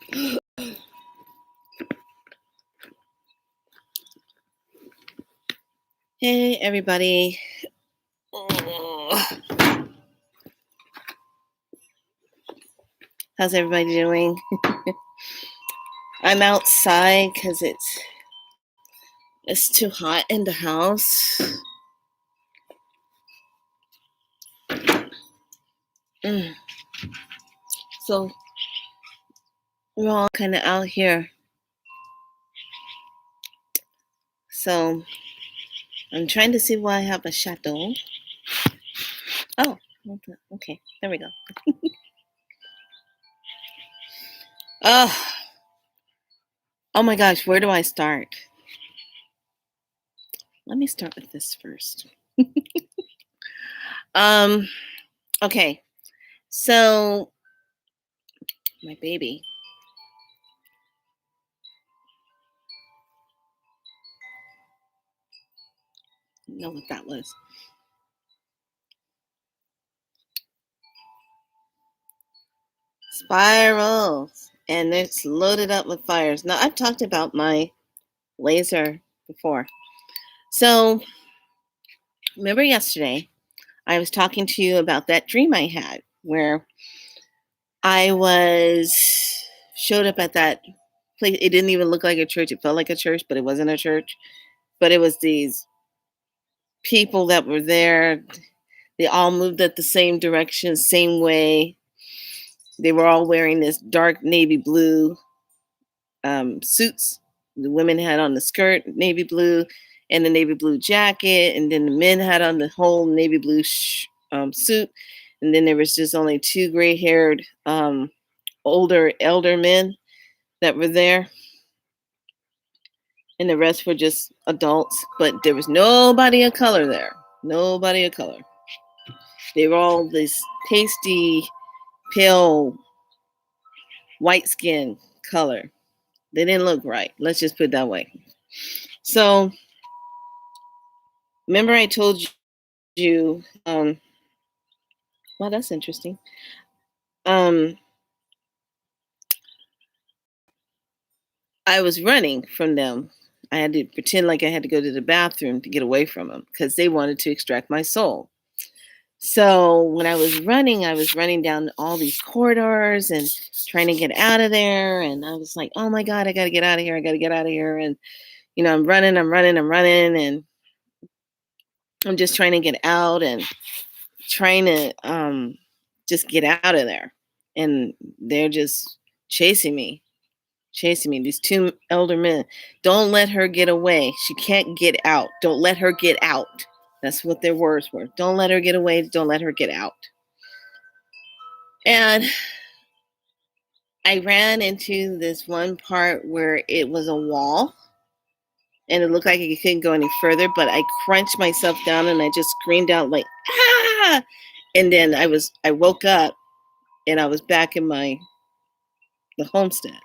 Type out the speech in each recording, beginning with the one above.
Hey, everybody. Oh, how's everybody doing? I'm outside because it's too hot in the house. Mm. So we're all kind of out here. So I'm trying to see why I have a shadow. Oh, okay. There we go. Oh my gosh, where do I start? Let me start with this first. Okay. So my baby. Know what that was. Spirals. And it's loaded up with fires. Now, I've talked about my laser before. So, remember yesterday, I was talking to you about that dream I had where I showed up at that place. It didn't even look like a church. It felt like a church, but it wasn't a church. But it was these people that were there. They all moved at the same direction, same way. They were all wearing this dark navy blue suits. The women had on the skirt, navy blue, and the navy blue jacket. And then the men had on the whole navy blue suit. And then there was just only two gray-haired elder men that were there. And the rest were just adults. But there was nobody of color there. Nobody of color. They were all this pasty, pale, white skin color. They didn't look right. Let's just put it that way. So, remember I told you, well, that's interesting. I was running from them. I had to pretend like I had to go to the bathroom to get away from them because they wanted to extract my soul. So when I was running down all these corridors and trying to get out of there. And I was like, oh my God, I got to get out of here. I got to get out of here. And, I'm running. And I'm just trying to get out and trying to just get out of there. And they're just chasing me. These two elder men. Don't let her get away. She can't get out. Don't let her get out. That's what their words were. Don't let her get away. Don't let her get out. And I ran into this one part where it was a wall and it looked like it couldn't go any further, but I crunched myself down and I just screamed out like, ah! And then I woke up and I was back in the homestead.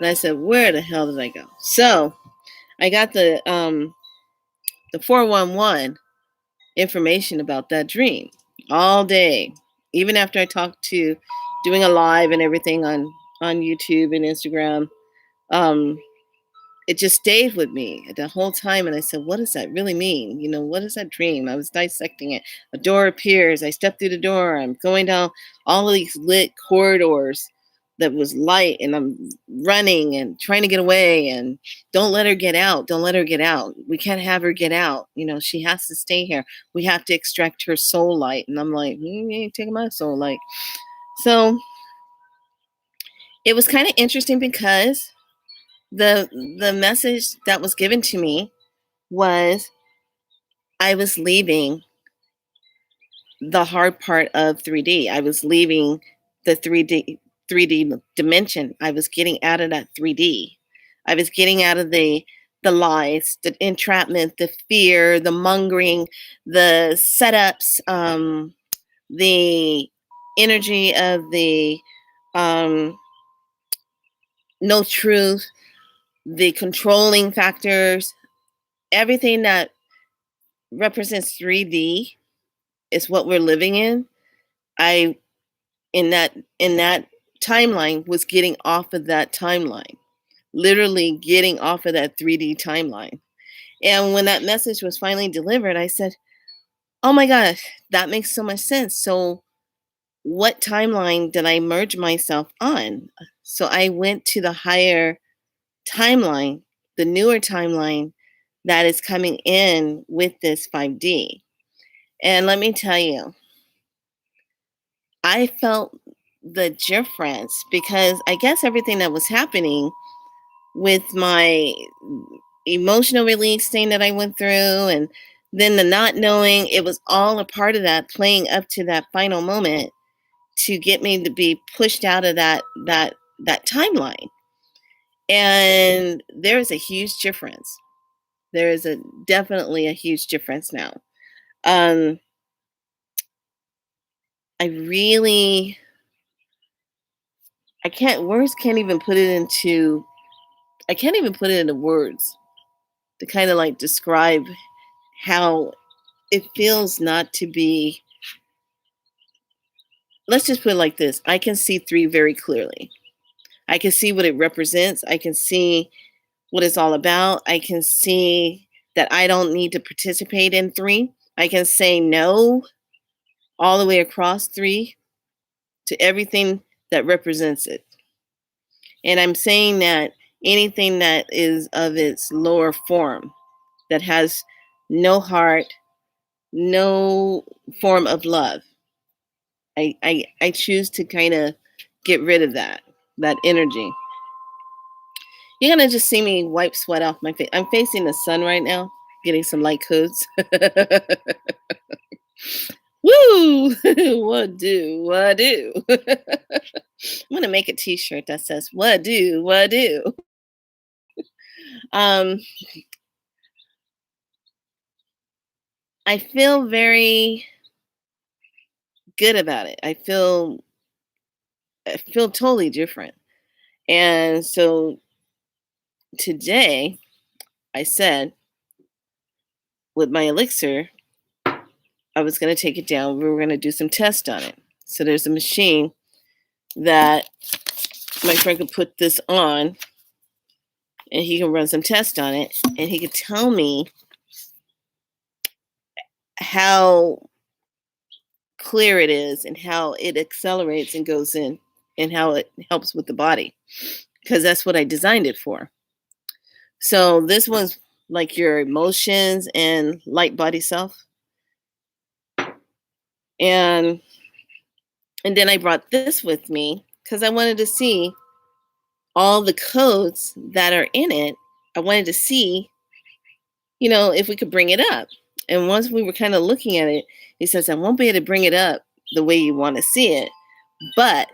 And I said, where the hell did I go? So I got the 411 information about that dream all day, even after I talked to doing a live and everything on YouTube and Instagram. It just stayed with me the whole time. And I said, what does that really mean? What is that dream? I was dissecting it. A door appears. I step through the door. I'm going down all of these lit corridors that was light, and I'm running and trying to get away, and don't let her get out. Don't let her get out. We can't have her get out. She has to stay here. We have to extract her soul light. And I'm like, you ain't taking my soul light. So it was kind of interesting because the message that was given to me was I was leaving the hard part of 3D. I was leaving the 3D dimension. I was getting out of that 3D. I was getting out of the lies, the entrapment, the fear, the mongering, the setups, the energy of the no truth, the controlling factors, everything that represents 3D is what we're living in. In that timeline was getting off of that timeline, literally getting off of that 3D timeline. And when that message was finally delivered, I said, oh my gosh, that makes so much sense. So, what timeline did I merge myself on? So, I went to the higher timeline, the newer timeline that is coming in with this 5D. And let me tell you, I felt the difference because I guess everything that was happening with my emotional release thing that I went through, and then the not knowing, it was all a part of that playing up to that final moment to get me to be pushed out of that timeline. And there is a huge difference. There is a definitely a huge difference now. Um, I really, I can't words can't even put it into I can't even put it into words to kind of like describe how it feels not to be. Let's just put it like this. I can see three very clearly. I can see what it represents. I can see what it's all about. I can see that I don't need to participate in three. I can say no all the way across three to everything that represents it. And I'm saying that anything that is of its lower form, that has no heart, no form of love, I choose to kind of get rid of that energy. You're gonna just see me wipe sweat off my face. I'm facing the sun right now, getting some light coats. Woo! What do? What do? I'm gonna make a T-shirt that says "What do? What do?" Um, I feel very good about it. I feel totally different. And so today, I said with my elixir, I was going to take it down. We were going to do some tests on it. So there's a machine that my friend could put this on and he can run some tests on it and he could tell me how clear it is and how it accelerates and goes in and how it helps with the body because that's what I designed it for. So this one's like your emotions and light body self. And then I brought this with me because I wanted to see all the codes that are in it. I wanted to see, if we could bring it up. And once we were kind of looking at it, he says, I won't be able to bring it up the way you want to see it. But,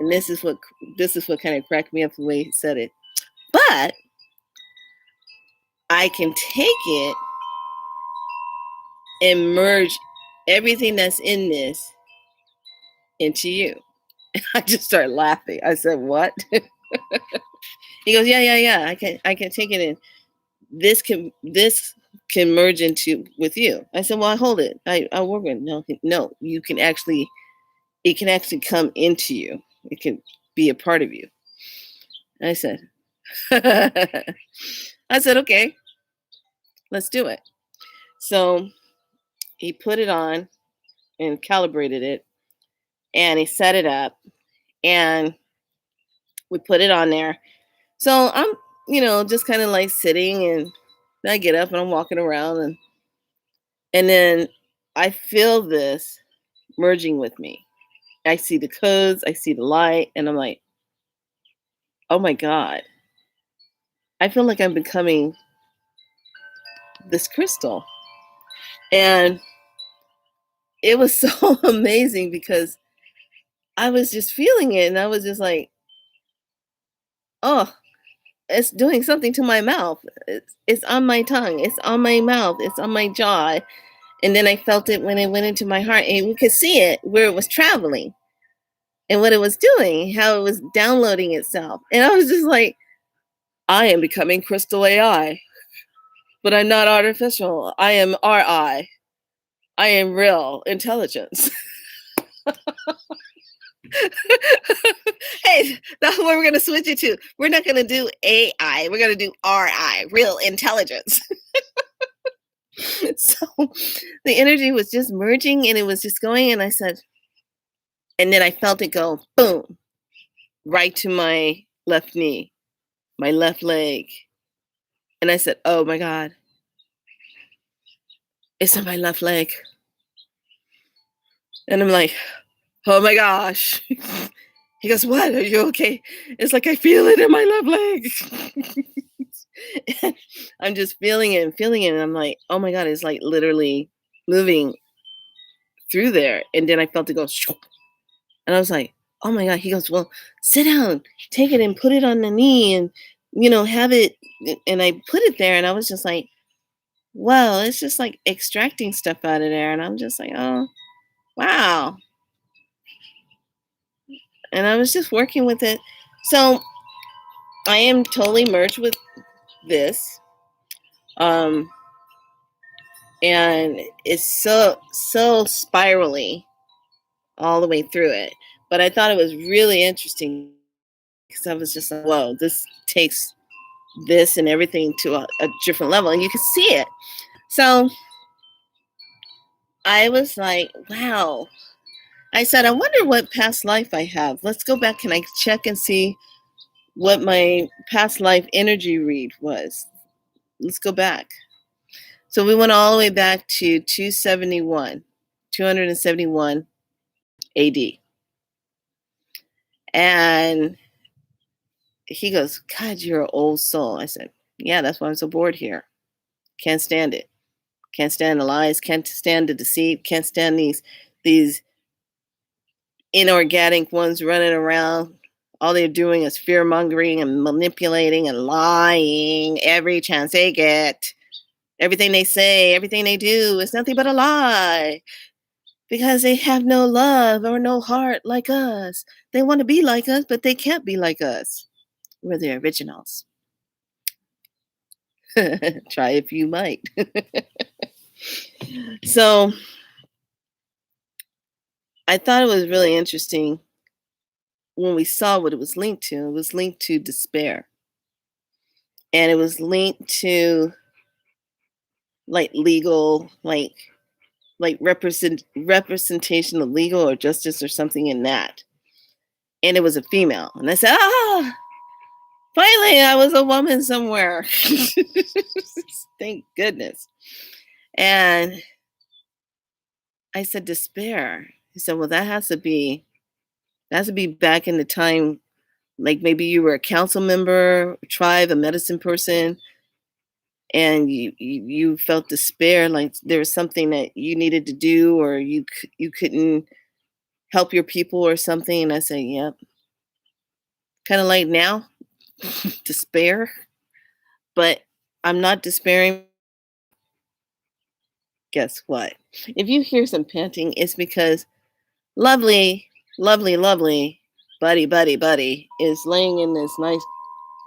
and this is what kind of cracked me up the way he said it. But I can take it and merge everything that's in this into you. I just started laughing. I said, what? He goes, yeah. I can take it in. This can merge into with you. I said, well, I hold it. I'll work with it. No, you can actually, it can actually come into you. It can be a part of you. And I said, okay, let's do it. So he put it on and calibrated it and he set it up and we put it on there. So I'm, just kind of like sitting and I get up and I'm walking around and then I feel this merging with me. I see the codes, I see the light, and I'm like, oh my God. I feel like I'm becoming this crystal. And it was so amazing because I was just feeling it and I was just like, oh, it's doing something to my mouth. It's on my tongue, it's on my mouth, it's on my jaw. And then I felt it when it went into my heart and we could see it where it was traveling and what it was doing, how it was downloading itself. And I was just like, I am becoming crystal AI, but I'm not artificial. I am RI. I am real intelligence. That's what we're going to switch it to. We're not going to do AI. We're going to do RI, real intelligence. So the energy was just merging and it was just going. And I said, and then I felt it go boom, right to my left knee, my left leg. And I said, oh my God, it's in my left leg. And I'm like, oh my gosh. He goes, what? Are you okay? It's like I feel it in my left leg. I'm just feeling it and feeling it. And I'm like, oh my God, it's like literally moving through there. And then I felt it go, shoo. And I was like, oh my God. He goes, well, sit down, take it and put it on the knee and, have it. And I put it there and I was just like, well, it's just like extracting stuff out of there. And I'm just like, oh, wow. And I was just working with it. So I am totally merged with this. And it's so spirally all the way through it. But I thought it was really interesting because I was just like, whoa, this takes this and everything to a different level. And you can see it. So I was like, wow. I said, I wonder what past life I have. Let's go back. Can I check and see what my past life energy read was? Let's go back. So we went all the way back to 271 AD. And he goes, God, you're an old soul. I said, yeah, that's why I'm so bored here. Can't stand it. Can't stand the lies. Can't stand the deceit. Can't stand these inorganic ones running around. All they're doing is fear mongering and manipulating and lying every chance they get. Everything they say, everything they do is nothing but a lie because they have no love or no heart like us. They want to be like us, but they can't be like us. We're the originals. Try if you might. So I thought it was really interesting when we saw what it was linked to. It was linked to despair. And it was linked to like legal, like representation of legal or justice or something in that. And it was a female. And I said, finally I was a woman somewhere. Thank goodness. And I said, despair. He said, well, that has to be back in the time, like maybe you were a council member, a tribe, a medicine person, and you felt despair, like there was something that you needed to do, or you couldn't help your people or something. And I said, yep. Kind of like now, despair, but I'm not despairing. Guess what? If you hear some panting, it's because lovely, lovely, lovely buddy is laying in this nice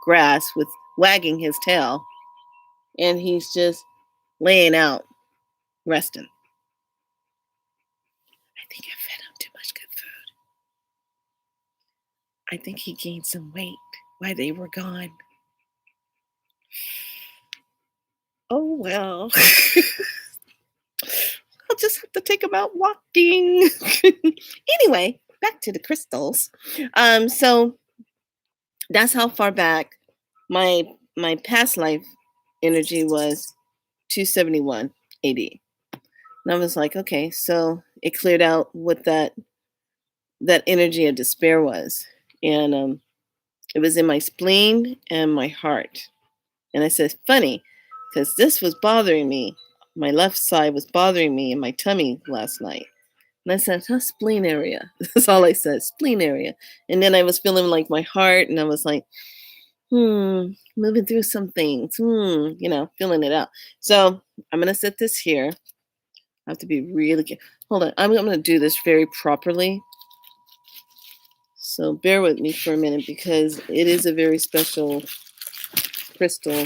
grass with wagging his tail, and he's just laying out, resting. I think I fed him too much good food. I think he gained some weight while they were gone. Oh well. I'll just have to take him out walking. Anyway, back to the crystals. So that's how far back my past life energy was 271 AD. And I was like, okay, so it cleared out what that energy of despair was. And it was in my spleen and my heart. And I said, funny, because this was bothering me. My left side was bothering me in my tummy last night. And I said, spleen area. That's all I said, spleen area. And then I was feeling like my heart, and I was like, moving through some things, feeling it out. So I'm going to set this here. I have to be really careful. Hold on. I'm going to do this very properly. So bear with me for a minute because it is a very special crystal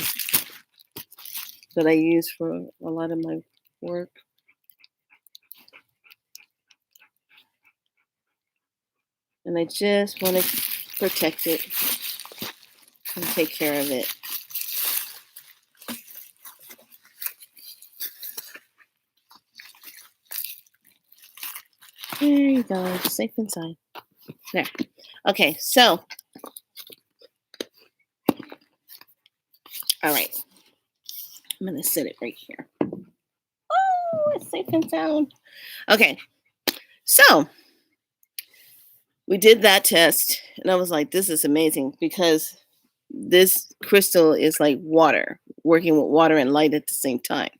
that I use for a lot of my work. And I just want to protect it and take care of it. There you go, safe inside. There. Okay, so, all right. I'm going to set it right here. Oh, it's safe and sound. Okay, so we did that test, and I was like, this is amazing because this crystal is like water, working with water and light at the same time.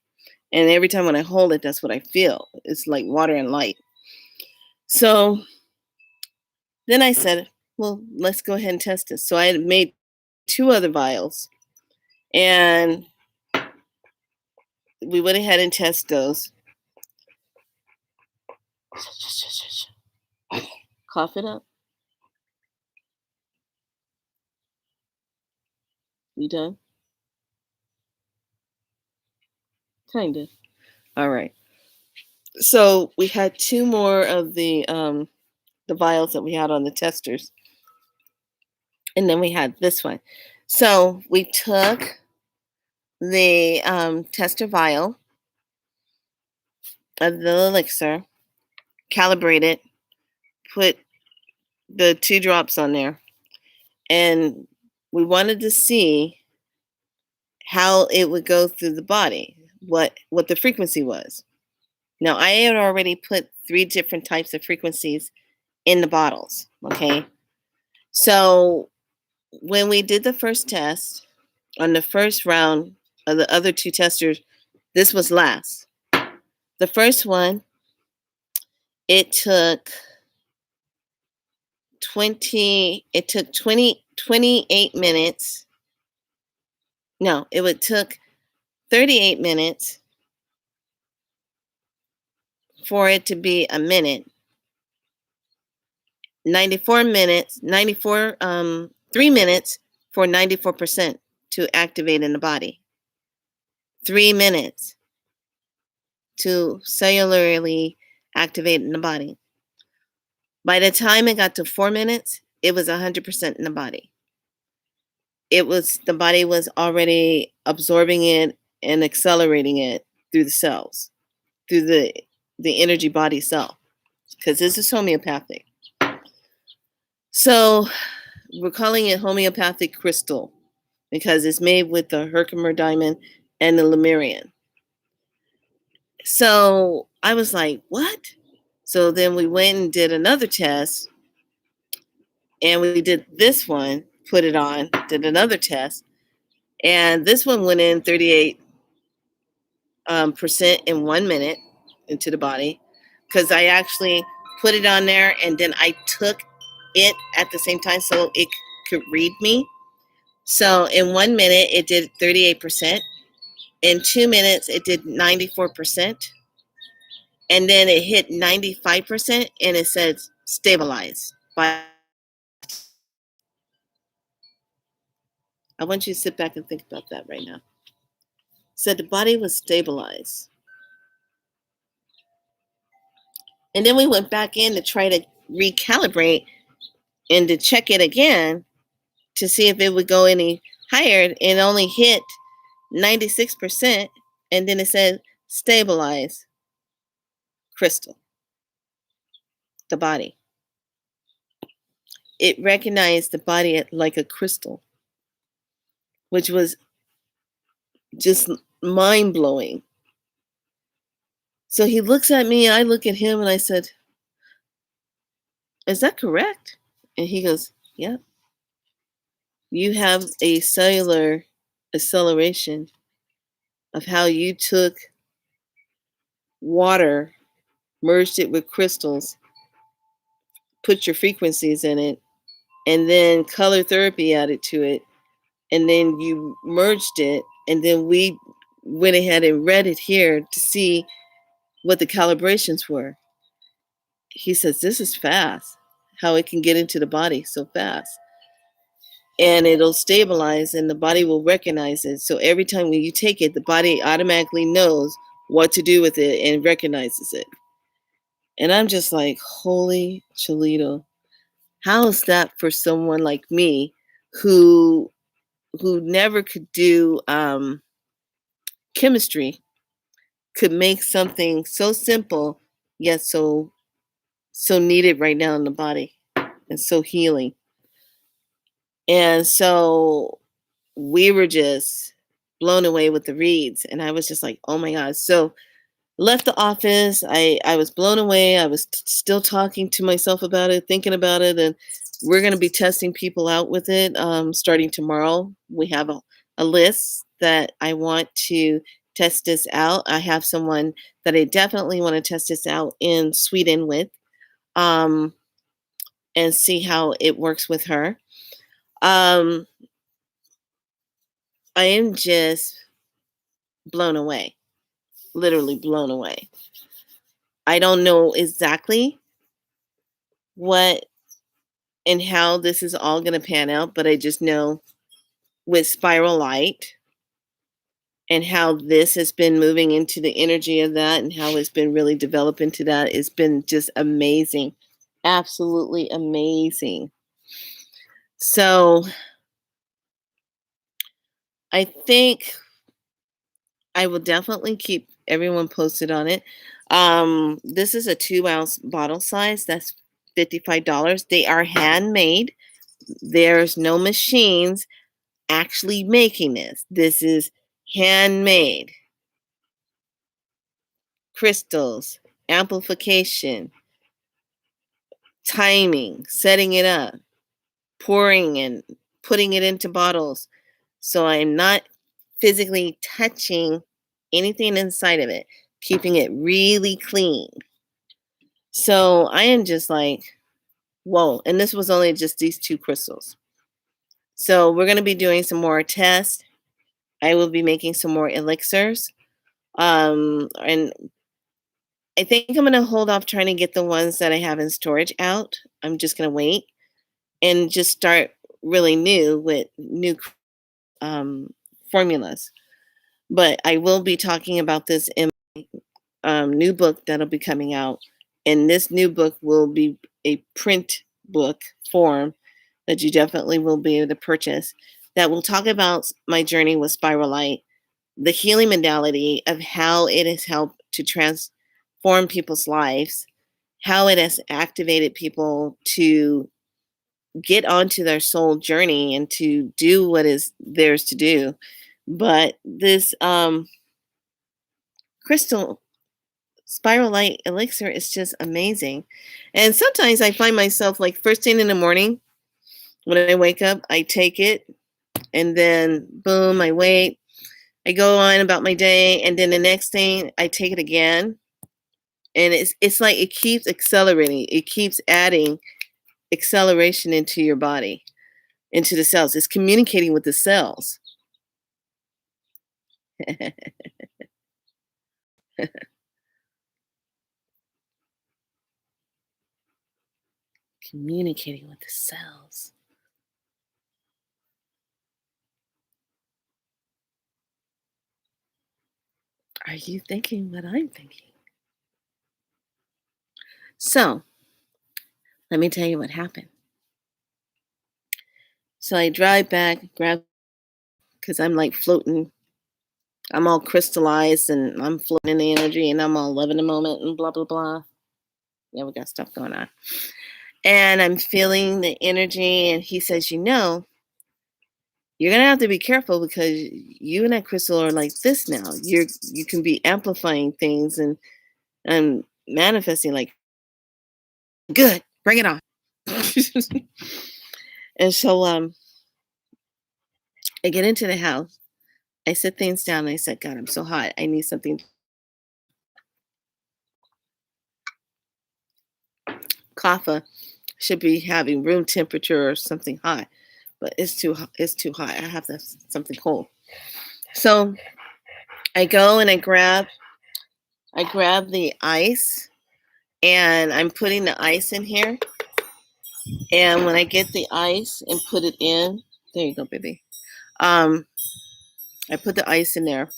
And every time when I hold it, that's what I feel. It's like water and light. So then I said, well, let's go ahead and test this. So I had made 2 other vials, and we went ahead and tested those. Cough it up. You done? Kind of. All right. So we had 2 more of the vials that we had on the testers, and then we had this one. So we took the tester vial of the elixir, calibrated, put the 2 drops on there, and we wanted to see how it would go through the body, what the frequency was. Now I had already put 3 different types of frequencies in the bottles. Okay, so when we did the first test on the first round of the other 2 testers, this was last. The first one, it took 28 minutes. No, it took 38 minutes for it to be a minute. 94 minutes, 3 minutes for 94% to activate in the body. 3 minutes to cellularly activate in the body. By the time it got to 4 minutes, it was 100% in the body. The body was already absorbing it and accelerating it through the cells, through the energy body cell, because this is homeopathic. So we're calling it homeopathic crystal because it's made with the Herkimer diamond and the Lemurian. So I was like, what? So then we went and did another test, and we did this one, put it on, did another test, and this one went in 38% in 1 minute into the body, because I actually put it on there and then I took it at the same time so it could read me. So in 1 minute, it did 38%. In 2 minutes, it did 94%. And then it hit 95% and it said stabilize. I want you to sit back and think about that right now. It said the body was stabilized. And then we went back in to try to recalibrate and to check it again to see if it would go any higher. It only hit 96%. And then it said stabilize crystal, the body. It recognized the body like a crystal, which was just mind blowing. So he looks at me, I look at him, and I said, is that correct? And he goes, yeah. You have a cellular acceleration of how you took water, merged it with crystals, put your frequencies in it, and then color therapy added to it, and then you merged it, and then we went ahead and read it here to see what the calibrations were. He says, this is fast, how it can get into the body so fast. And it'll stabilize and the body will recognize it. So every time when you take it, the body automatically knows what to do with it and recognizes it. And I'm just like, holy Cholito. How is that for someone like me who never could do chemistry, could make something so simple yet so needed right now in the body and so healing. And so we were just blown away with the reads, and I was just like, "Oh my god." So left the office. I was blown away. I was still talking to myself about it, thinking about it, and we're going to be testing people out with it starting tomorrow. We have a list that I want to test this out. I have someone that I definitely want to test this out in Sweden with, um, and see how it works with her. Um, I am just blown away, literally blown away. I don't know exactly what and how this is all going to pan out, but I just know with Spiral Light and how this has been moving into the energy of that and how it's been really developed into that, it's been just amazing. Absolutely amazing. So I think I will definitely keep everyone posted on it. This is a 2-ounce bottle size. That's $55. They are handmade. There's no machines actually making this. This is handmade. Crystals, amplification, timing, setting it up, pouring and putting it into bottles. So I'm not physically touching anything inside of it, keeping it really clean. So I am just like, whoa. And this was only just these 2 crystals. So we're going to be doing some more tests. I will be making some more elixirs. And I think I'm going to hold off trying to get the ones that I have in storage out. I'm just going to wait and just start really new with new um, formulas. But I will be talking about this in my new book that'll be coming out. And this new book will be a print book form that you definitely will be able to purchase that will talk about my journey with Spiral Light, the healing modality of how it has helped to transform people's lives, how it has activated people to get onto their soul journey and to do what is theirs to do. But this crystal Spiral Light elixir is just amazing. And sometimes I find myself like first thing in the morning when I wake up, I take it and then boom, I wait. I go on about my day and then the next thing I take it again. And it's like it keeps accelerating. It keeps adding acceleration into your body, into the cells. It's communicating with the cells. Communicating with the cells. Are you thinking what I'm thinking? So, let me tell you what happened. So I drive back, grab, because I'm like floating. I'm all crystallized and I'm floating in the energy and I'm all loving the moment and blah, blah, blah. Yeah, we got stuff going on. And I'm feeling the energy. And he says, you're gonna have to be careful because you and that crystal are like this now. You can be amplifying things and manifesting like good, bring it on. And so I get into the house, I set things down, and I said, God, I'm so hot. I need something. Kaffa should be having room temperature or something hot, but it's too hot. I have to have something cold. So I go and I grab the ice and I'm putting the ice in here. And when I get the ice and put it in, there you go, baby. Um, I put the ice in there.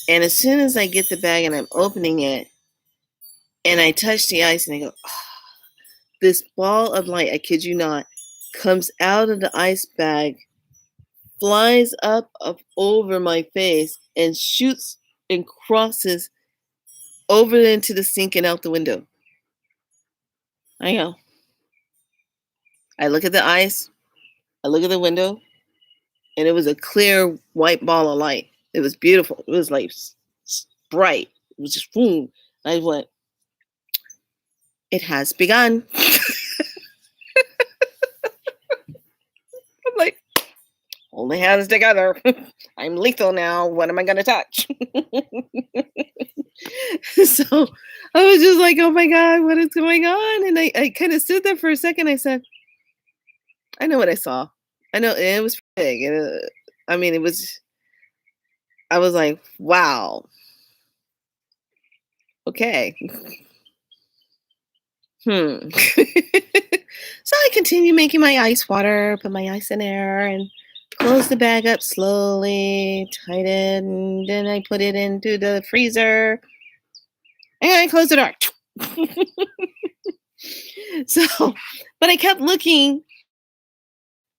And as soon as I get the bag and I'm opening it and I touch the ice and I go, oh, this ball of light, I kid you not, comes out of the ice bag, flies up over my face, and shoots and crosses over into the sink and out the window. I know. I look at the ice, I look at the window, and it was a clear white ball of light. It was beautiful. It was like bright. It was just boom. I went, it has begun. I'm like, hold my hands together. I'm lethal now. What am I going to touch? So I was just like, oh my God, what is going on? And I kind of stood there for a second. I said, I know what I saw. I know it was big. I mean, I was like, wow. Okay. So I continue making my ice water, put my ice in there, and close the bag up slowly, tighten, and then I put it into the freezer, and I close the door. So, but I kept looking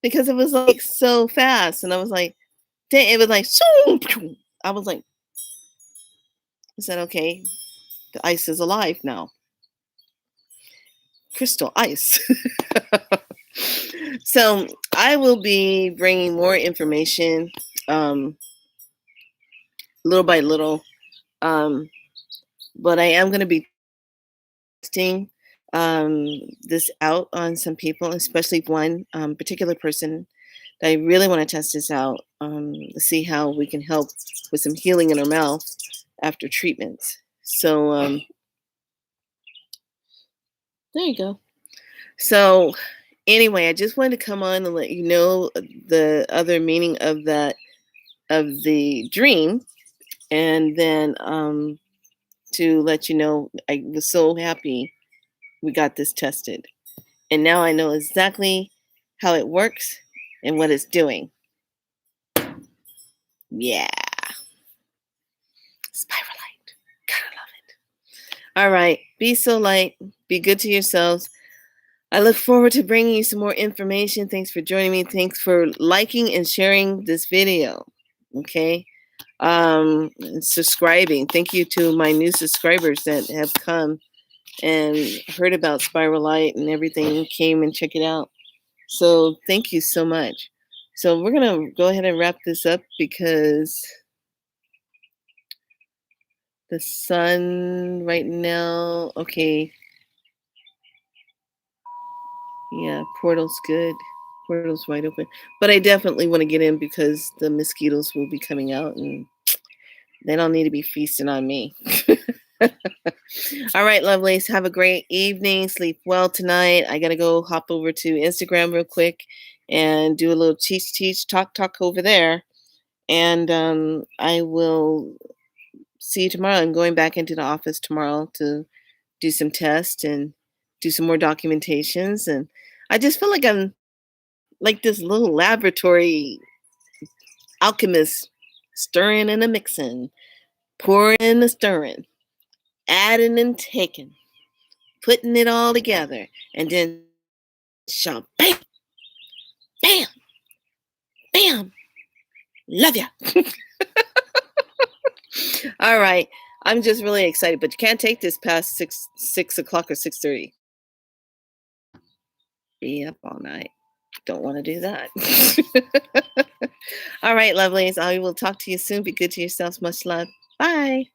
because it was like so fast, and I was like, it was like, I was like, I said, okay, the ice is alive now. Crystal ice. So I will be bringing more information little by little. But I am going to be testing this out on some people, especially one particular person that I really want to test this out to see how we can help with some healing in her mouth after treatments. So there you go. So anyway, I just wanted to come on and let you know the other meaning of the dream, and then to let you know I was so happy we got this tested, and now I know exactly how it works and what it's doing. Yeah, Spiralite, gotta love it. All right, be so light, be good to yourselves. I look forward to bringing you some more information. Thanks for joining me. Thanks for liking and sharing this video. Okay. And subscribing. Thank you to my new subscribers that have come and heard about Spiralite and everything, came and check it out. So thank you so much. So we're going to go ahead and wrap this up because the sun right now, okay. Yeah, portal's good. Portal's wide open. But I definitely want to get in because the mosquitoes will be coming out and they don't need to be feasting on me. All right, lovelies. Have a great evening. Sleep well tonight. I got to go hop over to Instagram real quick and do a little teach, talk over there. And I will see you tomorrow. I'm going back into the office tomorrow to do some tests and do some more documentations. And I just feel like I'm like this little laboratory alchemist, stirring and a mixing, pouring and a stirring, adding and taking, putting it all together, and then shop, bam, bam, bam, love ya. All right, I'm just really excited, but you can't take this past 6 o'clock or 6:30. Be up all night. Don't want to do that. All right, lovelies. I will talk to you soon. Be good to yourselves. Much love. Bye.